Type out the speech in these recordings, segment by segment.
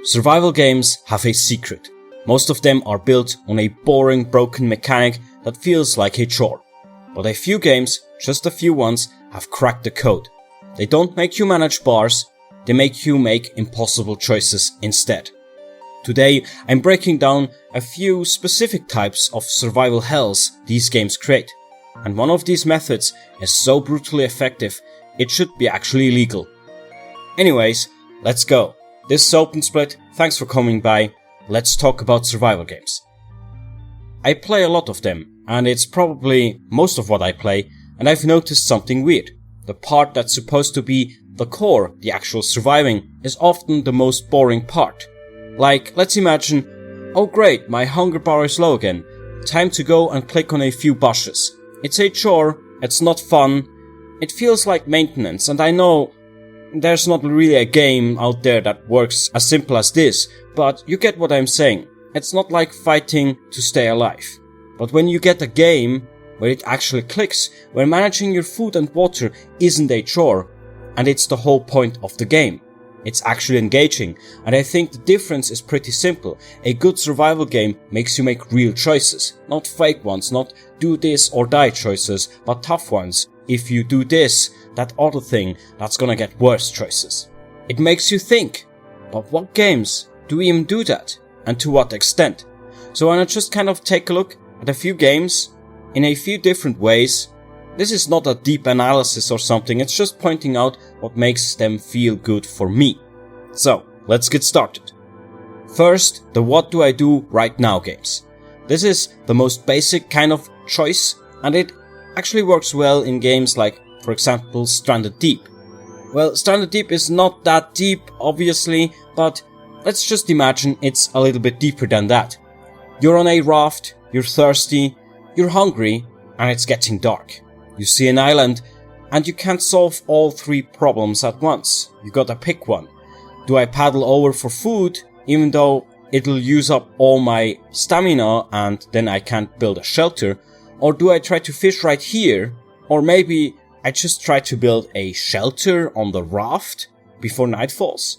Survival games have a secret. Most of them are built on a boring, broken mechanic that feels like a chore. But a few games, just a few ones, have cracked the code. They don't make you manage bars, they make you make impossible choices instead. Today, I'm breaking down a few specific types of survival hells these games create. And one of these methods is so brutally effective, it should be actually legal. Anyways, let's go. This is OpenSplit, thanks for coming by. Let's talk about survival games. I play a lot of them, and it's probably most of what I play, and I've noticed something weird. The part that's supposed to be the core, the actual surviving, is often the most boring part. Like, let's imagine, oh great, my hunger bar is low again. Time to go and click on a few bushes. It's a chore, it's not fun, it feels like maintenance, and I know there's not really a game out there that works as simple as this, but you get what I'm saying. It's not like fighting to stay alive. But when you get a game where it actually clicks, where managing your food and water isn't a chore, and it's the whole point of the game. It's actually engaging, and I think the difference is pretty simple. A good survival game makes you make real choices, not fake ones, not do this or die choices, but tough ones. If you do this, that other thing, that's gonna get worse choices. It makes you think, but what games do even do that, and to what extent? So I wanna just kind of take a look at a few games in a few different ways. This is not a deep analysis or something, it's just pointing out what makes them feel good for me. So, let's get started. First, the what do I do right now games. This is the most basic kind of choice, and it actually works well in games like, for example, Stranded Deep. Well, Stranded Deep is not that deep, obviously, but let's just imagine it's a little bit deeper than that. You're on a raft, you're thirsty, you're hungry, and it's getting dark. You see an island, and you can't solve all three problems at once. You gotta pick one. Do I paddle over for food, even though it'll use up all my stamina and then I can't build a shelter? Or do I try to fish right here? Or maybe I just try to build a shelter on the raft before night falls?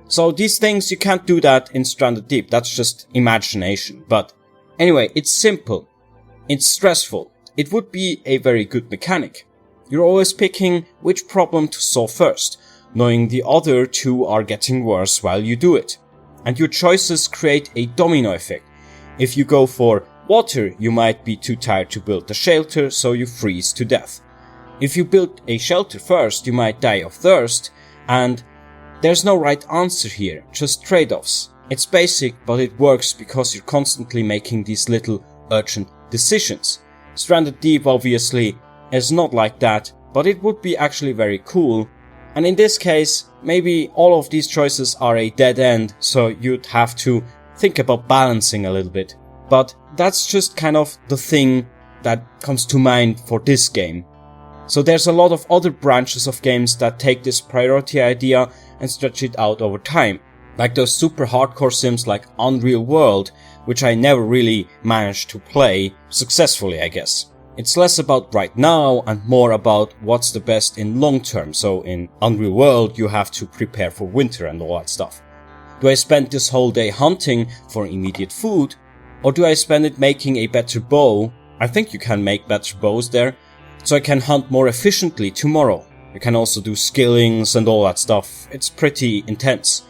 So these things, you can't do that in Stranded Deep. That's just imagination. But anyway, it's simple. It's stressful. It would be a very good mechanic. You're always picking which problem to solve first, knowing the other two are getting worse while you do it. And your choices create a domino effect. If you go for water, you might be too tired to build the shelter, so you freeze to death. If you build a shelter first, you might die of thirst, and there's no right answer here, just trade-offs. It's basic, but it works because you're constantly making these little urgent decisions. Stranded Deep obviously is not like that, but it would be actually very cool. And in this case, maybe all of these choices are a dead end, so you'd have to think about balancing a little bit. But that's just kind of the thing that comes to mind for this game. So there's a lot of other branches of games that take this priority idea and stretch it out over time. Like those super hardcore sims like Unreal World, which I never really managed to play successfully, I guess. It's less about right now and more about what's the best in long term. So in Unreal World, you have to prepare for winter and all that stuff. Do I spend this whole day hunting for immediate food? Or do I spend it making a better bow? I think you can make better bows there, so I can hunt more efficiently tomorrow. You can also do skillings and all that stuff. It's pretty intense.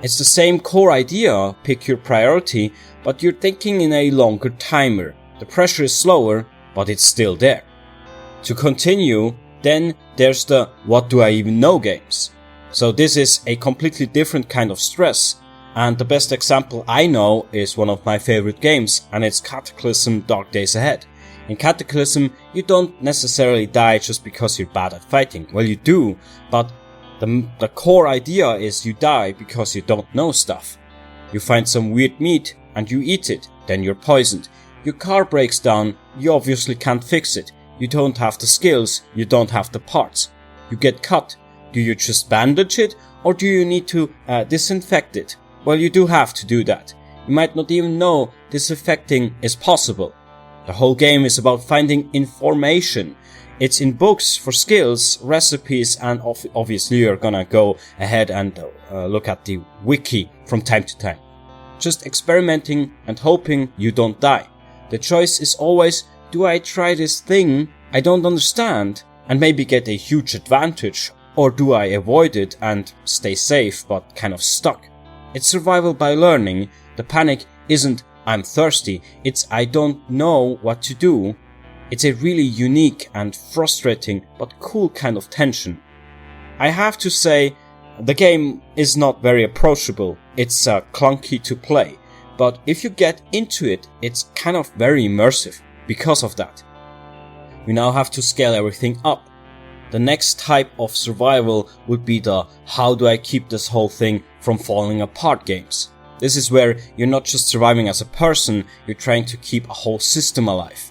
It's the same core idea, pick your priority, but you're thinking in a longer timer. The pressure is slower, but it's still there. To continue, then there's the what do I even know games. So this is a completely different kind of stress. And the best example I know is one of my favorite games, and it's Cataclysm Dark Days Ahead. In Cataclysm, you don't necessarily die just because you're bad at fighting. Well, you do, but the core idea is you die because you don't know stuff. You find some weird meat and you eat it, then you're poisoned. Your car breaks down, you obviously can't fix it. You don't have the skills, you don't have the parts. You get cut. Do you just bandage it, or do you need to disinfect it? Well, you do have to do that. You might not even know disinfecting is possible. The whole game is about finding information. It's in books for skills, recipes, and obviously you're gonna go ahead and look at the wiki from time to time. Just experimenting and hoping you don't die. The choice is always, do I try this thing I don't understand and maybe get a huge advantage, or do I avoid it and stay safe but kind of stuck? It's survival by learning. The panic isn't I'm thirsty, it's I don't know what to do. It's a really unique and frustrating but cool kind of tension. I have to say, the game is not very approachable, it's clunky to play, but if you get into it, it's kind of very immersive because of that. We now have to scale everything up. The next type of survival would be the how do I keep this whole thing from falling apart games. This is where you're not just surviving as a person, you're trying to keep a whole system alive.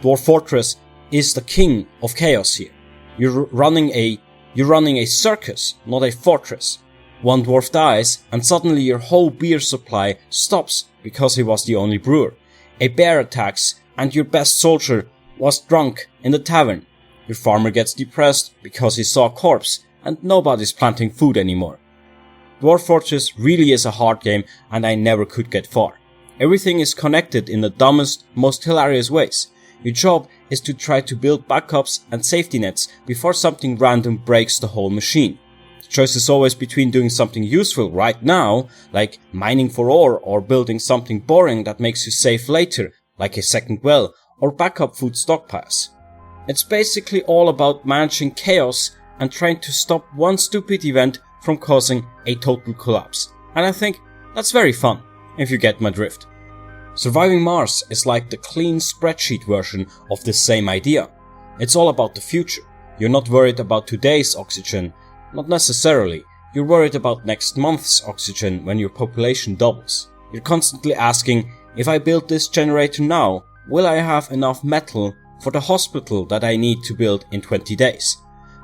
Dwarf Fortress is the king of chaos here. You're running a circus, not a fortress. One dwarf dies and suddenly your whole beer supply stops because he was the only brewer. A bear attacks and your best soldier was drunk in the tavern. Your farmer gets depressed because he saw a corpse and nobody's planting food anymore. Dwarf Fortress really is a hard game and I never could get far. Everything is connected in the dumbest, most hilarious ways. Your job is to try to build backups and safety nets before something random breaks the whole machine. The choice is always between doing something useful right now, like mining for ore, or building something boring that makes you safe later, like a second well, or backup food stockpiles. It's basically all about managing chaos and trying to stop one stupid event from causing a total collapse. And I think that's very fun, if you get my drift. Surviving Mars is like the clean spreadsheet version of this same idea. It's all about the future. You're not worried about today's oxygen, not necessarily. You're worried about next month's oxygen when your population doubles. You're constantly asking, if I build this generator now, will I have enough metal for the hospital that I need to build in 20 days?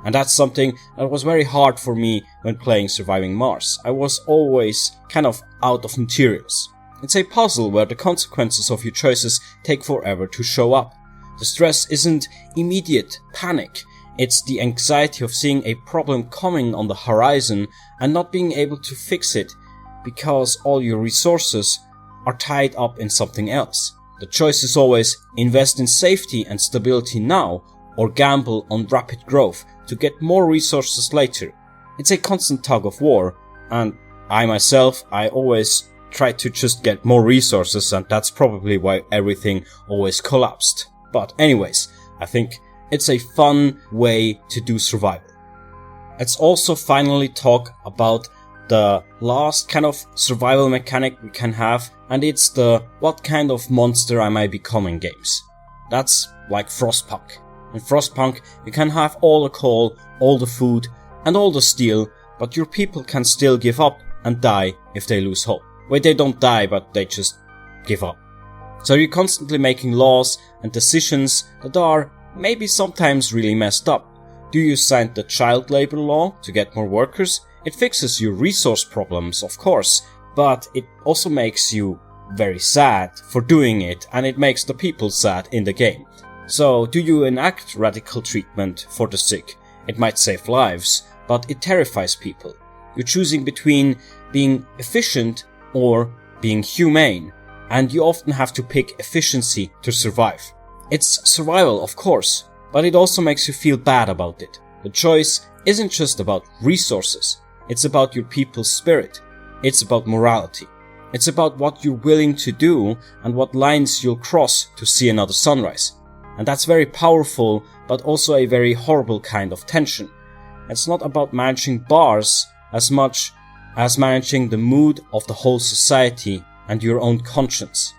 And that's something that was very hard for me when playing Surviving Mars. I was always kind of out of materials. It's a puzzle where the consequences of your choices take forever to show up. The stress isn't immediate panic, it's the anxiety of seeing a problem coming on the horizon and not being able to fix it because all your resources are tied up in something else. The choice is always invest in safety and stability now or gamble on rapid growth to get more resources later. It's a constant tug of war, and I always try to just get more resources, and that's probably why everything always collapsed. But anyways, I think it's a fun way to do survival. Let's also finally talk about the last kind of survival mechanic we can have, and it's the what kind of monster am I becoming games. That's like Frostpunk. In Frostpunk, you can have all the coal, all the food, and all the steel, but your people can still give up and die if they lose hope. Well, they don't die, but they just give up. So you're constantly making laws and decisions that are maybe sometimes really messed up. Do you sign the child labor law to get more workers? It fixes your resource problems, of course, but it also makes you very sad for doing it, and it makes the people sad in the game. So do you enact radical treatment for the sick? It might save lives, but it terrifies people. You're choosing between being efficient or being humane, and you often have to pick efficiency to survive. It's survival, of course, but it also makes you feel bad about it. The choice isn't just about resources, it's about your people's spirit. It's about morality. It's about what you're willing to do and what lines you'll cross to see another sunrise. And that's very powerful, but also a very horrible kind of tension. It's not about managing bars as much as managing the mood of the whole society and your own conscience.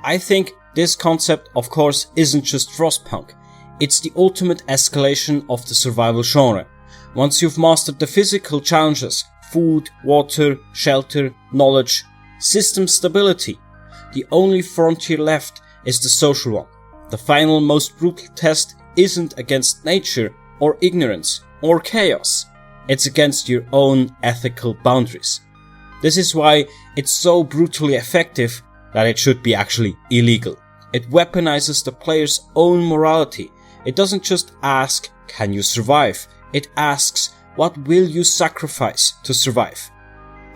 I think this concept, of course, isn't just Frostpunk. It's the ultimate escalation of the survival genre. Once you've mastered the physical challenges, food, water, shelter, knowledge, system stability, the only frontier left is the social one. The final, most brutal test isn't against nature or ignorance or chaos. It's against your own ethical boundaries. This is why it's so brutally effective that it should be actually illegal. It weaponizes the player's own morality, It doesn't just ask, can you survive? It asks, what will you sacrifice to survive?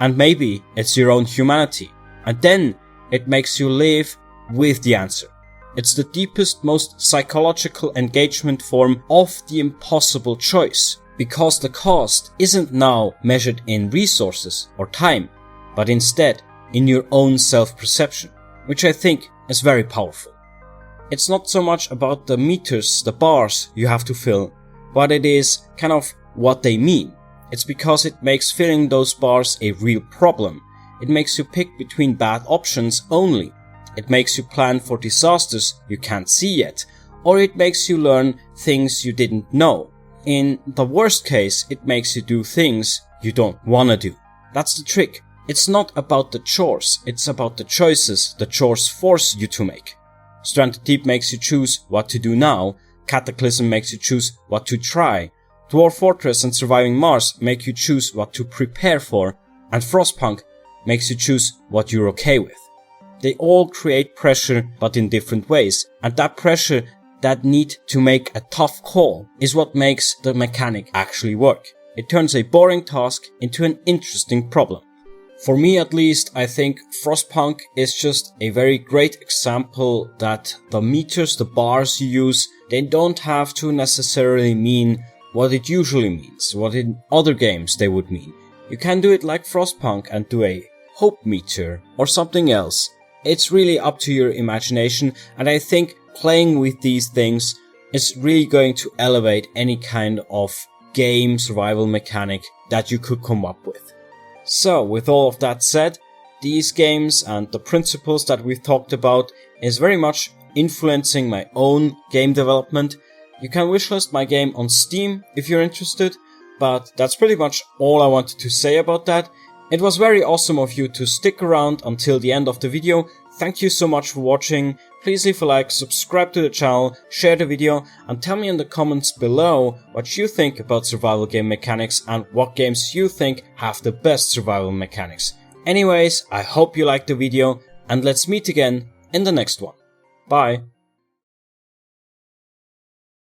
And maybe it's your own humanity. And then it makes you live with the answer. It's the deepest, most psychological engagement form of the impossible choice. Because the cost isn't now measured in resources or time, but instead in your own self-perception, which I think is very powerful. It's not so much about the meters, the bars you have to fill, but it is kind of what they mean. It's because it makes filling those bars a real problem. It makes you pick between bad options only. It makes you plan for disasters you can't see yet, or it makes you learn things you didn't know. In the worst case, it makes you do things you don't wanna do. That's the trick. It's not about the chores, it's about the choices the chores force you to make. Stranded Deep makes you choose what to do now, Cataclysm makes you choose what to try, Dwarf Fortress and Surviving Mars make you choose what to prepare for, and Frostpunk makes you choose what you're okay with. They all create pressure, but in different ways, and that pressure, that need to make a tough call, is what makes the mechanic actually work. It turns a boring task into an interesting problem. For me at least, I think Frostpunk is just a very great example that the meters, the bars you use, they don't have to necessarily mean what it usually means, what in other games they would mean. You can do it like Frostpunk and do a hope meter or something else. It's really up to your imagination, and I think playing with these things is really going to elevate any kind of game survival mechanic that you could come up with. So, with all of that said, these games and the principles that we've talked about is very much influencing my own game development. You can wishlist my game on Steam if you're interested, but that's pretty much all I wanted to say about that. It was very awesome of you to stick around until the end of the video. Thank you so much for watching. Please leave a like, subscribe to the channel, share the video, and tell me in the comments below what you think about survival game mechanics and what games you think have the best survival mechanics. Anyways, I hope you liked the video, and let's meet again in the next one. Bye!